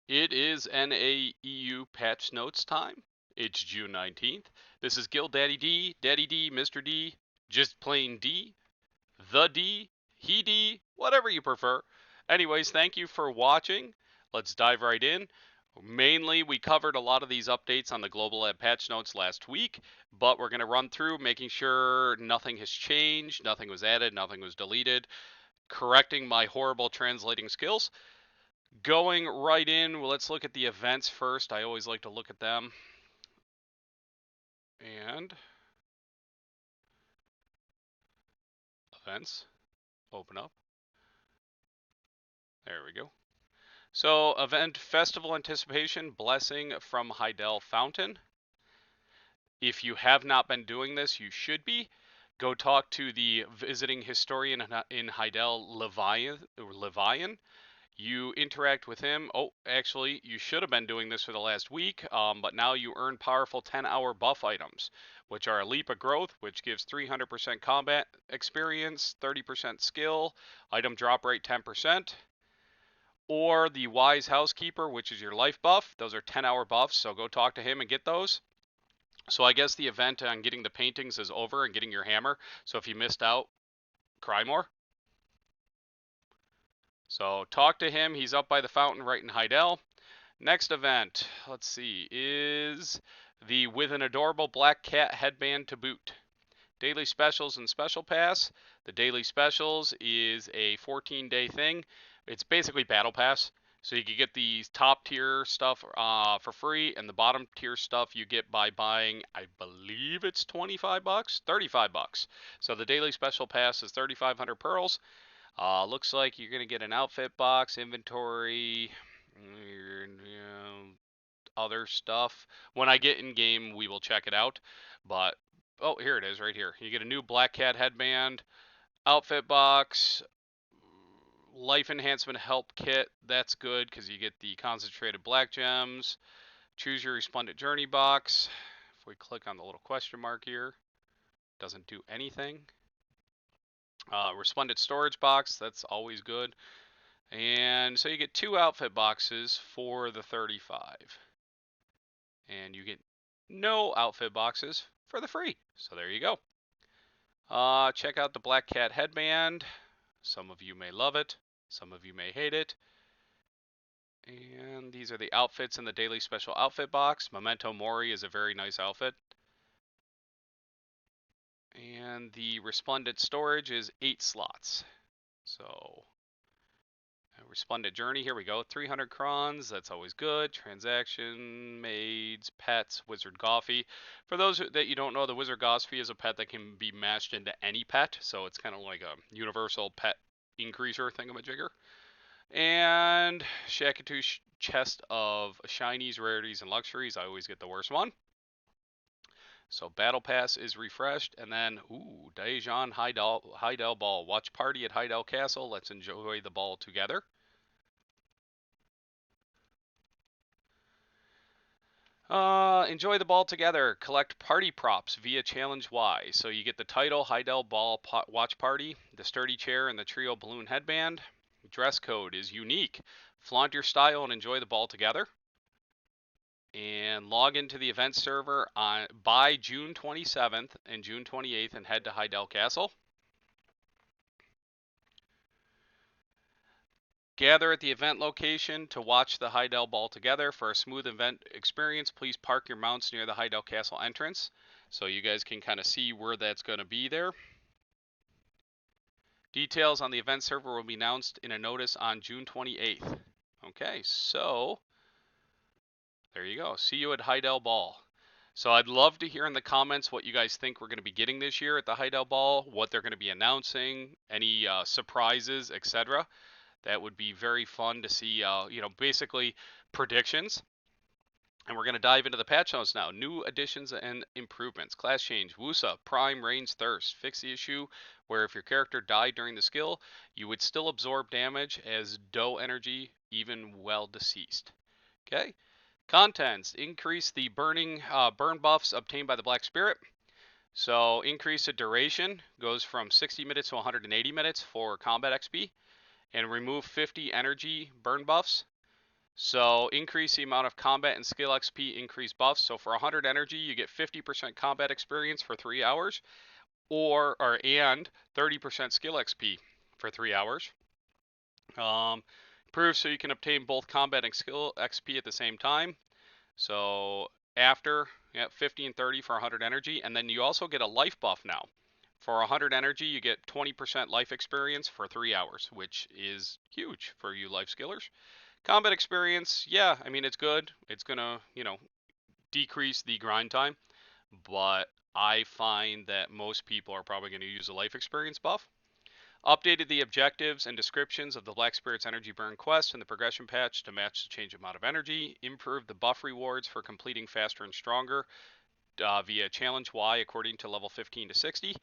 It is NAEU patch notes time. It's June 19th. This is Guild Daddy D, Mr. D, just plain D, the D, he D, whatever you prefer. Anyways, thank you for watching. Let's dive right in. Mainly, we covered a lot of these updates on the Global Lab patch notes last week, but we're going to run through making sure nothing has changed, nothing was added, nothing was deleted, correcting my horrible translating skills. Going right in, let's look at the events first. I always like to look at them. And events, open up. There we go. So, event Festival Anticipation, Blessing from Heidel Fountain. If you have not been doing this, you should be. Go talk to the visiting historian in Heidel, Levian. You interact with him. Oh, actually, you should have been doing this for the last week, but now you earn powerful 10-hour buff items, which are a Leap of Growth, which gives 300% combat experience, 30% skill, item drop rate 10%, or the Wise Housekeeper, which is your life buff. Those are 10-hour buffs, so go talk to him and get those. So I guess the event on getting the paintings is over and getting your hammer, so if you missed out, cry more. So talk to him. He's up by the fountain right in Heidel. Next event, let's see, is the With an Adorable Black Cat Headband to Boot. Daily Specials and Special Pass. The Daily Specials is a 14-day thing. It's basically Battle Pass. So you can get the top tier stuff for free, and the bottom tier stuff you get by buying, I believe it's 25 bucks, 35 bucks. So the Daily Special Pass is 3,500 pearls. Looks like you're going to get an outfit box, inventory, other stuff. When I get in game, we will check it out. But, oh, here it is right here. You get a new Black Cat headband, outfit box, life enhancement help kit. That's good because you get the concentrated black gems. Choose your resplendent journey box. If we click on the little question mark here, doesn't do anything. Resplendent storage box, that's always good. And so you get 2 outfit boxes for the 35. And you get no outfit boxes for the free. So there you go. Check out the Black Cat headband. Some of you may love it. Some of you may hate it. And these are the outfits in the daily special outfit box. Memento Mori is a very nice outfit. And the resplendent storage is 8 slots. So, resplendent journey, here we go. 300 crons, that's always good. Transaction, maids, pets, wizard Goffy. For those that you don't know, the wizard Goffy is a pet that can be mashed into any pet. So it's kind of like a universal pet increaser thingamajigger. And Shakatu's chest of shinies, rarities, and luxuries. I always get the worst one. So Battle Pass is refreshed, and then, ooh, Daejeon Heidel Ball. Watch party at Heidel Castle. Let's enjoy the ball together. Enjoy the ball together. Collect party props via Challenge Y. So you get the title, Heidel Ball Watch Party, the sturdy chair, and the trio balloon headband. Dress code is unique. Flaunt your style and enjoy the ball together. And log into the event server by June 27th and June 28th and head to Heidel Castle. Gather at the event location to watch the Heidel Ball together. For a smooth event experience, please park your mounts near the Heidel Castle entrance so you guys can kind of see where that's going to be there. Details on the event server will be announced in a notice on June 28th. Okay, so there you go. See you at Heidel Ball. So I'd love to hear in the comments what you guys think we're going to be getting this year at the Heidel Ball, what they're going to be announcing, any surprises, etc. That would be very fun to see, basically predictions. And we're going to dive into the patch notes now. New additions and improvements. Class change. Wusa, Prime, Rain's Thirst. Fix the issue where if your character died during the skill, you would still absorb damage as dough energy, even while deceased. Okay. Contents. Increase the burn buffs obtained by the Black Spirit. So increase the duration. Goes from 60 minutes to 180 minutes for combat XP. And remove 50 energy burn buffs. So increase the amount of combat and skill XP increase buffs. So for 100 energy, you get 50% combat experience for 3 hours, and 30% skill XP for 3 hours. Improves so you can obtain both combat and skill XP at the same time. So after 50 and 30 for 100 energy, and then you also get a life buff now. For 100 energy, you get 20% life experience for 3 hours, which is huge for you life skillers. Combat experience, yeah, I mean, it's good. It's going to, decrease the grind time, but I find that most people are probably going to use a life experience buff. Updated the objectives and descriptions of the Black Spirit's Energy Burn quest in the progression patch to match the change amount of energy. Improved the buff rewards for completing faster and stronger via Challenge Y according to level 15 to 60.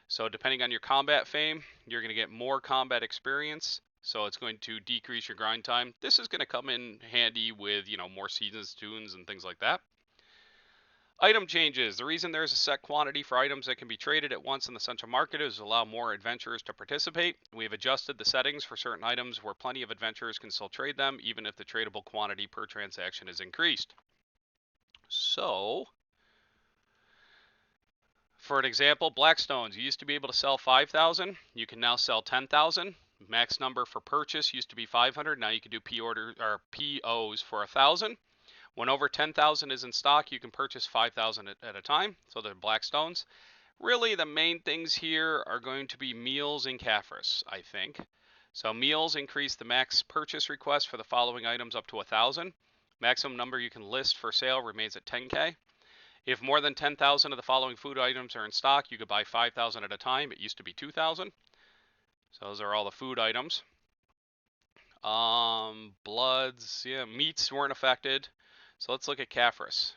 So depending on your combat fame, you're going to get more combat experience. So it's going to decrease your grind time. This is going to come in handy with, more seasons, tunes, and things like that. Item changes. The reason there is a set quantity for items that can be traded at once in the central market is to allow more adventurers to participate. We have adjusted the settings for certain items where plenty of adventurers can still trade them, even if the tradable quantity per transaction is increased. So, for an example, Blackstones. You used to be able to sell 5,000. You can now sell 10,000. Max number for purchase used to be 500. Now you can do POs for 1,000. When over 10,000 is in stock, you can purchase 5,000 at a time. So they're Blackstones. Really, the main things here are going to be meals and Caphras, I think. So meals increase the max purchase request for the following items up to 1,000. Maximum number you can list for sale remains at 10K. If more than 10,000 of the following food items are in stock, you could buy 5,000 at a time. It used to be 2,000. So those are all the food items. Bloods, meats weren't affected. So let's look at Caphras.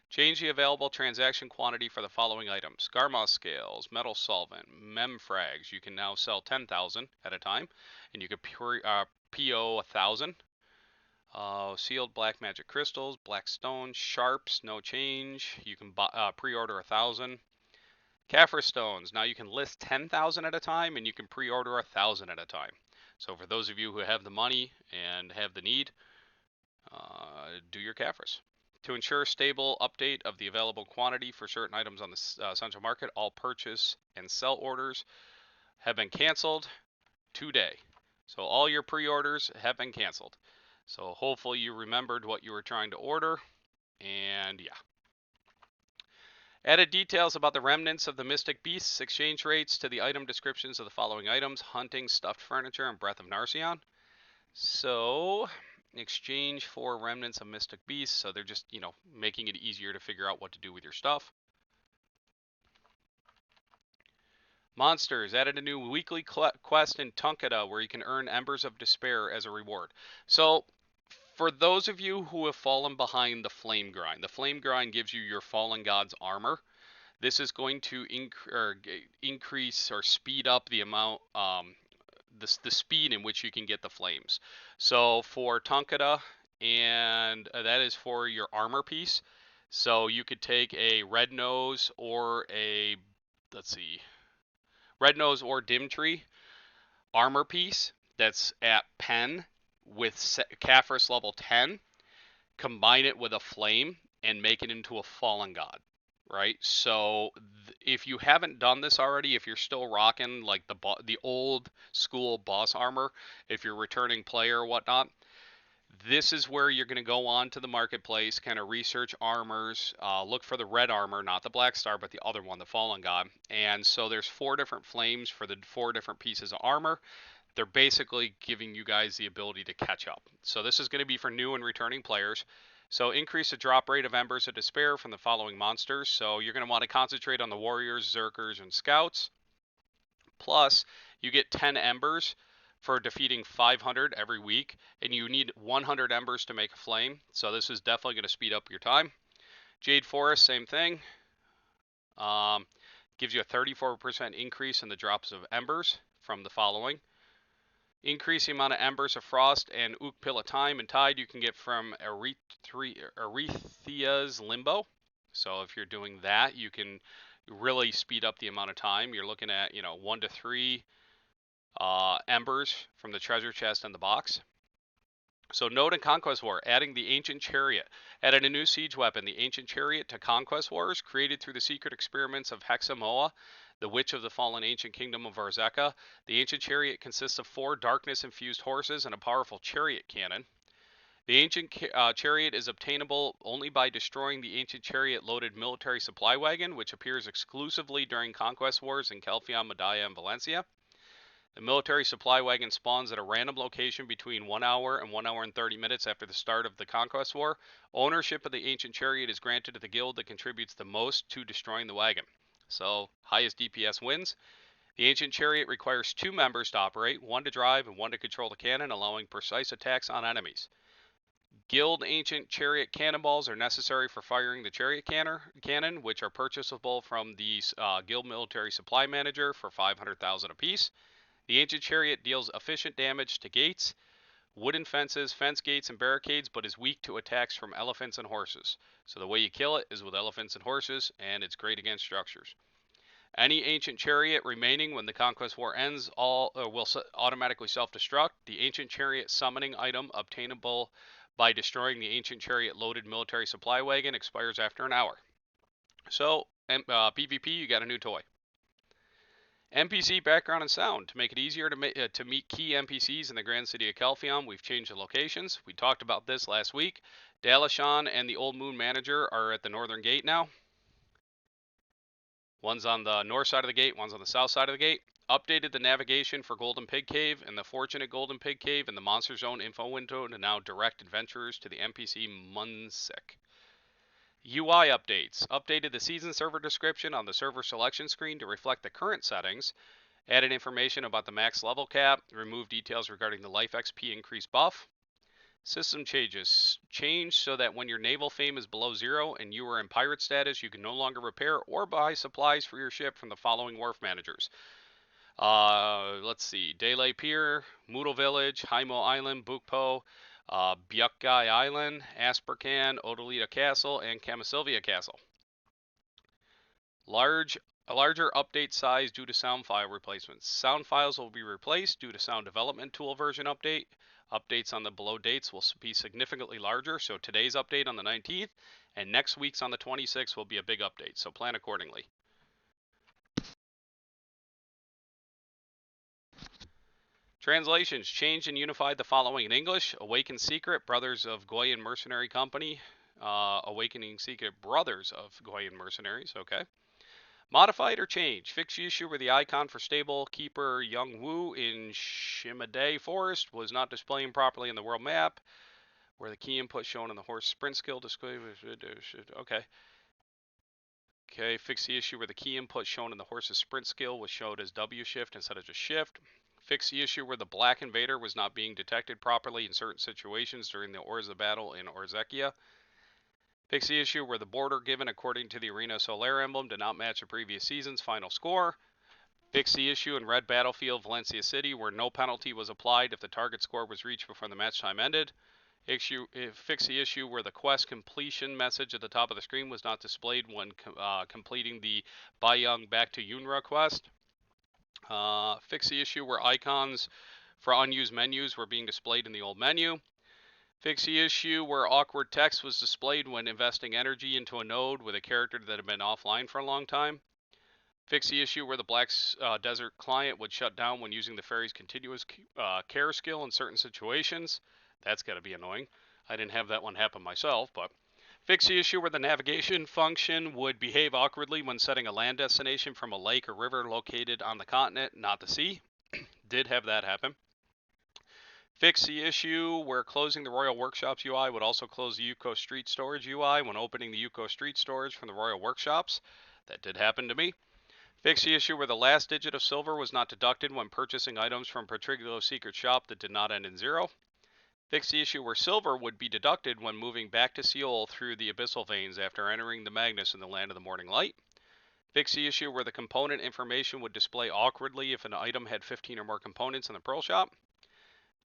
Change the available transaction quantity for the following items. Garmoth scales, metal solvent, memfrags. You can now sell 10,000 at a time, and you can PO 1,000. Sealed black magic crystals, black stone, sharps, no change. You can pre-order 1,000. Caphras stones. Now you can list 10,000 at a time, and you can pre-order 1,000 at a time. So for those of you who have the money and have the need, do your Caphras. To ensure stable update of the available quantity for certain items on the central market, all purchase and sell orders have been canceled today. So all your pre-orders have been canceled. So hopefully you remembered what you were trying to order, and yeah. Added details about the remnants of the Mystic Beasts, exchange rates to the item descriptions of the following items: hunting, stuffed furniture, and Breath of Narcion. So exchange for remnants of Mystic Beasts, so they're just, making it easier to figure out what to do with your stuff. Monsters added a new weekly quest in Tunkata where you can earn Embers of Despair as a reward. So for those of you who have fallen behind the Flame Grind gives you your Fallen God's armor. This is going to increase or speed up the amount, the speed in which you can get the flames. So for Tunkata, and that is for your armor piece. So you could take a red nose or red nose or Dimtree armor piece that's at pen with Caphras level 10, combine it with a flame, and make it into a Fallen God. Right, so if you haven't done this already, if you're still rocking like the old school boss armor, if you're a returning player or whatnot, this is where you're going to go on to the marketplace, kind of research armors, look for the red armor, not the Black Star, but the other one, the Fallen God. And so there's 4 different flames for the 4 different pieces of armor. They're basically giving you guys the ability to catch up. So this is going to be for new and returning players. So increase the drop rate of Embers of Despair from the following monsters. So you're going to want to concentrate on the Warriors, Zerkers, and Scouts. Plus, you get 10 Embers for defeating 500 every week, and you need 100 Embers to make a flame. So this is definitely going to speed up your time. Jade Forest, same thing. Gives you a 34% increase in the drops of Embers from the following. Increase the amount of Embers of Frost and Ook Pill of Time and Tide you can get from Arethia's Limbo. So if you're doing that, you can really speed up the amount of time. You're looking at, 1 to 3 Embers from the treasure chest and the box. So note in Conquest War, adding the Ancient Chariot. Added a new siege weapon, the Ancient Chariot, to Conquest Wars, created through the secret experiments of Hexamoa, the witch of the fallen ancient kingdom of Arzeka. The Ancient Chariot consists of 4 darkness-infused horses and a powerful chariot cannon. The Ancient Chariot is obtainable only by destroying the Ancient Chariot-loaded military supply wagon, which appears exclusively during Conquest Wars in Calphion, Medaya, and Valencia. The military supply wagon spawns at a random location between 1 hour and 1 hour and 30 minutes after the start of the Conquest War. Ownership of the Ancient Chariot is granted to the guild that contributes the most to destroying the wagon. So, highest DPS wins. The Ancient Chariot requires 2 members to operate, 1 to drive and 1 to control the cannon, allowing precise attacks on enemies. Guild Ancient Chariot cannonballs are necessary for firing the chariot cannon, which are purchasable from the Guild Military Supply Manager for 500,000 apiece. The Ancient Chariot deals efficient damage to gates, wooden fences, fence gates, and barricades, but is weak to attacks from elephants and horses. So the way you kill it is with elephants and horses, and it's great against structures. Any Ancient Chariot remaining when the Conquest War ends will automatically self-destruct. The Ancient Chariot summoning item obtainable by destroying the Ancient Chariot loaded military supply wagon expires after an hour. So, PvP, you got a new toy. NPC background and sound. To make it easier to meet key NPCs in the Grand City of Calphion, we've changed the locations. We talked about this last week. Dalashan and the Old Moon Manager are at the northern gate now. One's on the north side of the gate, one's on the south side of the gate. Updated the navigation for Golden Pig Cave and the Fortunate Golden Pig Cave and the Monster Zone info window to now direct adventurers to the NPC Munsek. UI updates. Updated the season server description on the server selection screen to reflect the current settings. Added information about the max level cap. Removed details regarding the life XP increase buff. System changes. Changed so that when your naval fame is below 0 and you are in pirate status, you can no longer repair or buy supplies for your ship from the following wharf managers. Let's see. Dele Pier, Moodle Village, Haimo Island, Bukpo, Byukgai Island, Aspercan, Odalita Castle, and Camasilvia Castle. A larger update size due to sound file replacements. Sound files will be replaced due to sound development tool version update. Updates on the below dates will be significantly larger, so today's update on the 19th and next week's on the 26th will be a big update, so plan accordingly. Translations. Changed and unified the following in English. Awakened Secret, Brothers of Goyan Mercenary Company. Awakening Secret, Brothers of Goyan Mercenaries. Okay. Modified or changed. Fixed the issue where the icon for stable keeper Young Wu in Shimade Forest was not displaying properly in the world map. Where the key input shown in the horse sprint skill display. Okay. Okay, fix the issue where the key input shown in the horse's sprint skill was showed as W shift instead of just shift. Fix the issue where the black invader was not being detected properly in certain situations during the Orza battle in Orzekia. Fix the issue where the border given according to the Arena Solar emblem did not match the previous season's final score. Fix the issue in Red Battlefield, Valencia City, where no penalty was applied if the target score was reached before the match time ended. Fix the issue where the quest completion message at the top of the screen was not displayed when completing the Bayang Back to Yunra quest. Fix the issue where icons for unused menus were being displayed in the old menu. Fix the issue where awkward text was displayed when investing energy into a node with a character that had been offline for a long time. Fix the issue where the Black Desert client would shut down when using the ferry's continuous care skill in certain situations. That's got to be annoying. I didn't have that one happen myself, but fix the issue where the navigation function would behave awkwardly when setting a land destination from a lake or river located on the continent, not the sea. Did have that happen. Fix the issue where closing the Royal Workshops UI would also close the Yuko Street Storage UI when opening the Yuko Street Storage from the Royal Workshops. That did happen to me. Fix the issue where the last digit of silver was not deducted when purchasing items from Patriglo's secret shop that did not end in 0. Fix the issue where silver would be deducted when moving back to Seoul through the abyssal veins after entering the Magnus in the Land of the Morning Light. Fix the issue where the component information would display awkwardly if an item had 15 or more components in the Pearl Shop.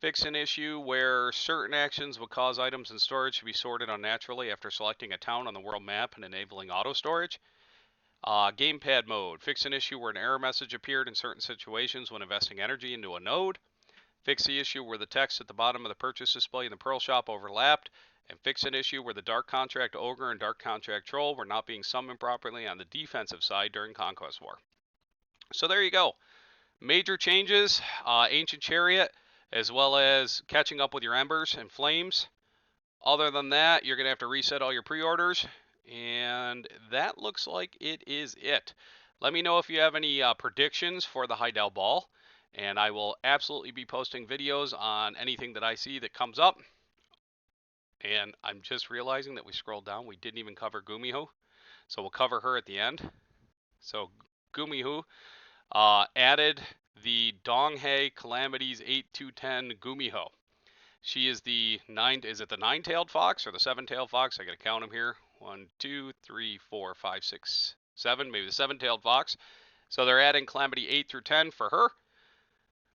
Fix an issue where certain actions would cause items in storage to be sorted unnaturally after selecting a town on the world map and enabling auto storage. Gamepad mode. Fix an issue where an error message appeared in certain situations when investing energy into a node. Fix the issue where the text at the bottom of the purchase display in the Pearl Shop overlapped, and fix an issue where the Dark Contract Ogre and Dark Contract Troll were not being summoned properly on the defensive side during Conquest War. So there you go. Major changes, Ancient Chariot, as well as catching up with your Embers and Flames. Other than that, you're going to have to reset all your pre-orders, and that looks like it is it. Let me know if you have any predictions for the Heidel Ball, and I will absolutely be posting videos on anything that I see that comes up. And I'm just realizing that we scrolled down. We didn't even cover Gumiho, so we'll cover her at the end. So Gumiho added the Gumiho Calamity8-10 Gumiho. She is the is it the 9-tailed fox or the 7-tailed fox? I gotta count them here. 1, 2, 3, 4, 5, 6, 7, maybe the 7-tailed fox. So they're adding Calamity 8 through 10 for her.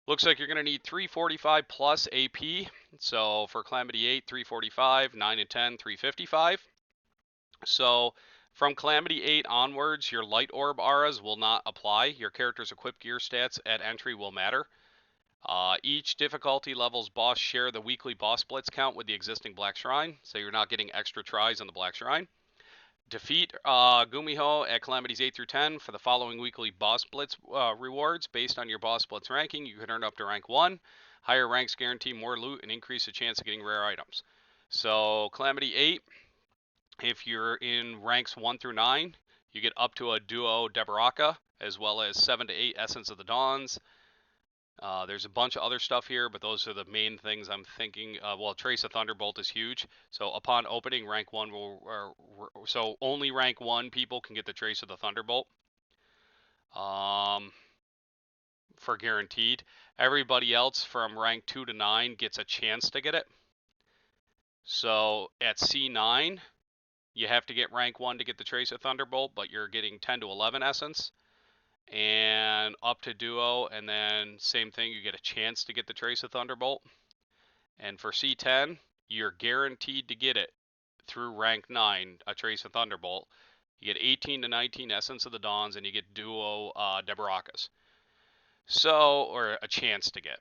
Looks like you're gonna need 345 plus AP. So for Calamity 8, 345, 9 and 10, 355. So from Calamity 8 onwards, your light orb auras will not apply. Your character's equipped gear stats at entry will matter. Each difficulty level's boss share the weekly boss blitz count with the existing Black Shrine, so you're not getting extra tries on the Black Shrine. Defeat Gumiho at Calamities 8 through 10 for the following weekly boss blitz rewards. Based on your boss blitz ranking, you can earn up to rank 1. Higher ranks guarantee more loot and increase the chance of getting rare items. So Calamity 8, if you're in ranks 1 through 9, you get up to a duo Debaraka, as well as 7 to 8 Essence of the Dawns. There's a bunch of other stuff here, but those are the main things I'm thinking. Well, Trace of Thunderbolt is huge. So upon opening, rank 1 so only rank 1 people can get the Trace of the Thunderbolt. For guaranteed. Everybody else from rank 2 to 9 gets a chance to get it. So at C9, you have to get rank 1 to get the Trace of Thunderbolt, but you're getting 10 to 11 Essence. And up to duo, and then same thing, you get a chance to get the Trace of Thunderbolt. And for C10, you're guaranteed to get it through rank 9, a Trace of Thunderbolt. You get 18 to 19 Essence of the Dawns, and you get duo Debarakas. So, or a chance to get.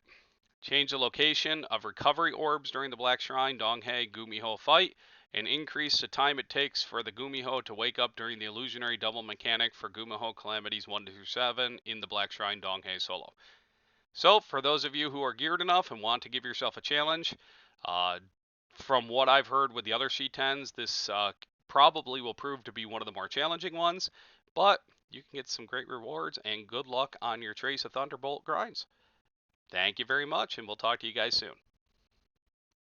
Change the location of recovery orbs during the Black Shrine Donghae Gumiho fight, and increase the time it takes for the Gumiho to wake up during the illusionary double mechanic for Gumiho Calamities 1 through 7 in the Black Shrine Donghae solo. So, for those of you who are geared enough and want to give yourself a challenge, from what I've heard with the other C10s, this probably will prove to be one of the more challenging ones, but you can get some great rewards and good luck on your Trace of Thunderbolt grinds. Thank you very much, and we'll talk to you guys soon.